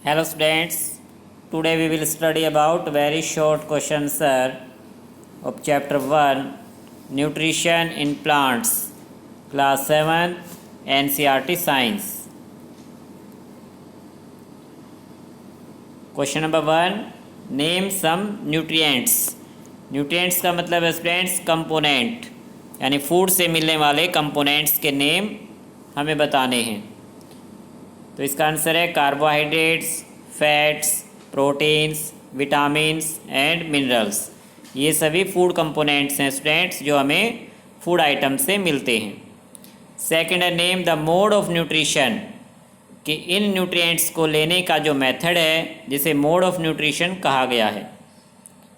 Hello students, today we will study about very short question answer of chapter 1 Nutrition in Plants, class 7 NCERT Science. Question number 1, name some nutrients. Nutrients का मतलब है students component, यानी food से मिलने वाले components के name हमें बताने हैं। तो इसका आंसर है carbohydrates, fats, proteins, vitamins and minerals. ये सभी फूड कंपोनेंट्स हैं स्टूडेंट्स जो हमें फूड आइटम से मिलते हैं। सेकंड है name the mode of nutrition, कि इन न्यूट्रिएंट्स को लेने का जो मेथड है जिसे मोड ऑफ न्यूट्रिशन कहा गया है।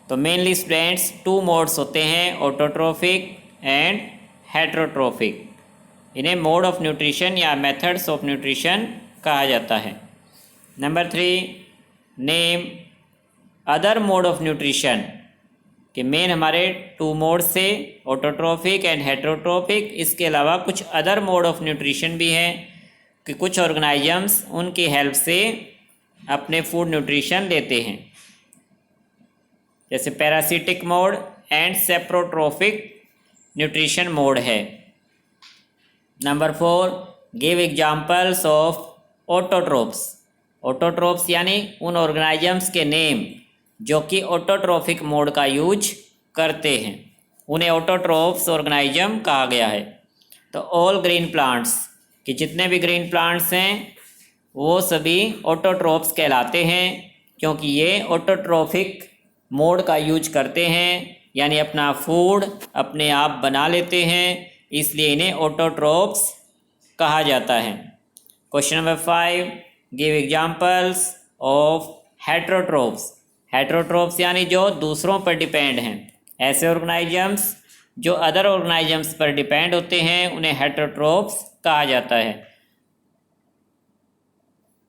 तो मेनली स्टूडेंट्स 2 मोड्स होते हैं, ऑटोट्रोफिक एंड हेट्रोट्रोफिक। इन्हें मोड ऑफ न्यूट्रिशन या मेथड्स ऑफ न्यूट्रिशन कहा जाता है। Number 3, name other mode of nutrition, कि मेन हमारे 2 मोड से ऑटोट्रोफिक एंड हेट्रोट्रोफिक, इसके अलावा कुछ अदर मोड ऑफ न्यूट्रिशन भी हैं कि कुछ ऑर्गेनाइजम्स उनकी हेल्प से अपने फूड न्यूट्रिशन लेते हैं, जैसे parasitic mode and saprotrophic nutrition mode है। Number 4, give examples of autotrophs. Autotrophs यानी उन ऑर्गेनाइजम्स के नेम जो कि ऑटोट्रोफिक मोड का यूज करते हैं, उन्हें ऑटोट्रोप्स ऑर्गेनाइजम कहा गया है। तो ऑल ग्रीन प्लांट्स, कि जितने भी ग्रीन प्लांट्स हैं वो सभी ऑटोट्रोप्स कहलाते हैं, क्योंकि ये ऑटोट्रोफिक मोड का यूज करते हैं, यानी अपना फूड अपने आप बना लेते हैं, इसलिए इन्हें ऑटोट्रोप्स कहा जाता है। Question number 5, give examples of heterotrophs. Heterotrophs यानी जो दूसरों पर डिपेंड हैं, ऐसे ऑर्गेनाइजम्स जो अदर ऑर्गेनाइजम्स पर डिपेंड होते हैं उन्हें हेट्रोट्रोप्स कहा जाता है।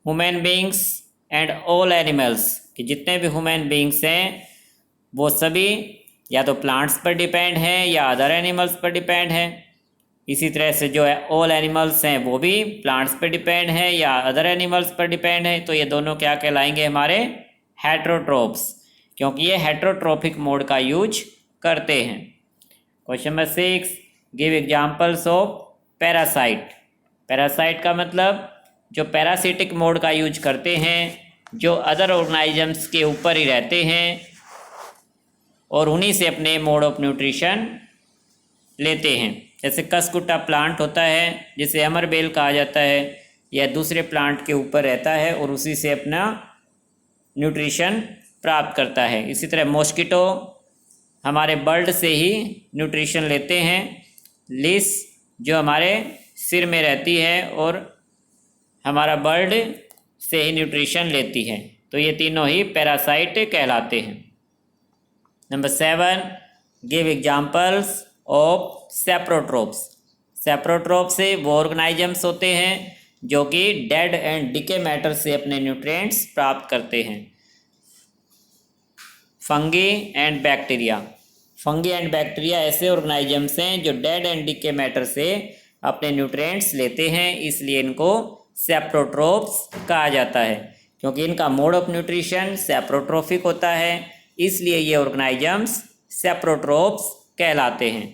Human beings and all animals, कि जितने भी ह्यूमन बींग्स हैं वो सभी या तो प्लांट्स पर डिपेंड हैं या अदर एनिमल्स पर डिपेंड हैं। इसी तरह से जो है ऑल एनिमल्स हैं वो भी प्लांट्स पर डिपेंड हैं या अदर एनिमल्स पर डिपेंड हैं। तो ये दोनों क्या कहलाएंगे, हमारे हेट्रोट्रोप्स, क्योंकि ये हेट्रोट्रोफिक मोड का यूज करते हैं। Question number 6, give examples of parasite. Parasite का मतलब जो पैरासिटिक मोड का यूज करते हैं, जो अदर ऑर्गेनाइजम्स के ऊपर ही रहते हैं और उन्हीं से अपने मोड ऑफ न्यूट्रिशन लेते हैं। जैसे कसकुट्टा प्लांट होता है जिसे अमरबेल कहा जाता है, या दूसरे प्लांट के ऊपर रहता है और उसी से अपना न्यूट्रिशन प्राप्त करता है। इसी तरह मॉस्किटो हमारे बर्ड से ही न्यूट्रिशन लेते हैं। लिस जो हमारे सिर में रहती है और हमारा बर्ड से ही न्यूट्रिशन लेती है। तो ये तीनों ही पैरासाइट कहलाते हैं। Number 7, give examples of saprotrophs. Saprotrophs से वो ऑर्गेनाइजम्स होते हैं जो कि डेड एंड डिके मैटर से अपने न्यूट्रिएंट्स प्राप्त करते हैं। Fungi and bacteria. Fungi and bacteria ऐसे ऑर्गेनाइजम्स हैं जो डेड एंड डिके मैटर से अपने न्यूट्रिएंट्स लेते हैं, इसलिए इनको सेप्रोट्रोप्स कहा जाता है, क्योंकि इनका मोड ऑफ न्यूट्रिशन सेप्रोट्रोफिक होता है, इसलिए ये ऑर्गेनाइजम्स सेप्रोट्रोप्स कहलाते हैं।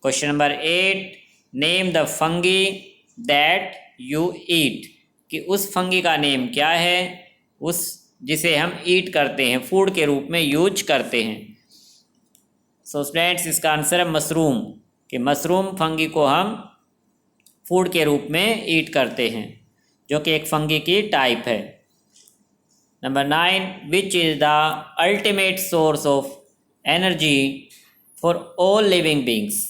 Question number 8, name the fungi that you eat, कि उस फंगी का नेम क्या है उस जिसे हम ईट करते हैं, फूड के रूप में यूज करते हैं। सो स्टूडेंट्स इसका आंसर है मशरूम, कि मशरूम फंगी को हम फूड के रूप में ईट करते हैं, जो कि एक फंगी की टाइप है। Number 9, which is the ultimate source of energy for all living beings,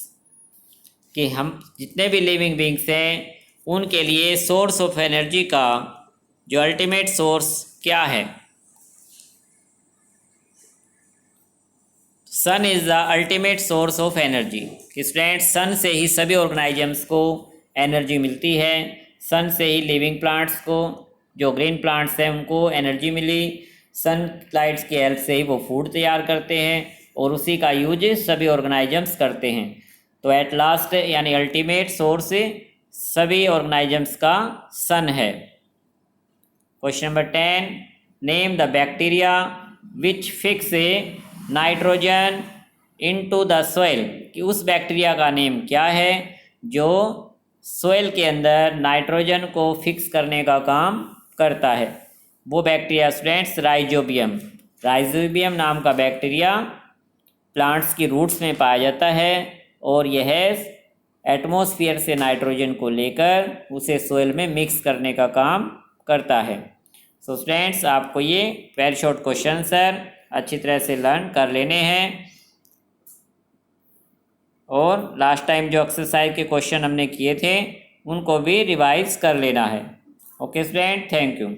कि हम जितने भी लिविंग बींग्स हैं उनके लिए सोर्स ऑफ एनर्जी का जो अल्टीमेट सोर्स क्या है। Sun is the ultimate source of energy, कि स्टूडेंट सन से ही सभी ऑर्गेनाइजम्स को एनर्जी मिलती है। सन से ही लिविंग प्लांट्स को, जो ग्रीन प्लांट्स हैं उनको एनर्जी मिली। सनलाइट्स की हेल्प से ही वो फूड तैयार करते हैं और उसी का यूज सभी ऑर्गेनाइजम्स करते हैं। तो एट लास्ट यानी अल्टीमेट सोर्स सभी ऑर्गेनाइजम्स का सन है। Question number 10, name the bacteria which fix A nitrogen into the soil, कि उस बैक्टीरिया का नेम क्या है जो सोइल के अंदर नाइट्रोजन को फिक्स करने का काम करता है। वो बैक्टीरिया स्टूडेंट्स राइजोबियम, राइजोबियम नाम का बैक्टीरिया प्लांट्स की रूट्स में पाया जाता है और यह एटमॉस्फेयर से नाइट्रोजन को लेकर उसे सोइल में मिक्स करने का काम करता है। सो स्टूडेंट्स, आपको ये वेरी शॉर्ट क्वेश्चन सर अच्छी तरह से लर्न कर लेने हैं और लास्ट टाइम जो एक्सरसाइज के क्वेश्चन हमने किए थे उनको भी रिवाइज कर लेना है। Okay student, thank you.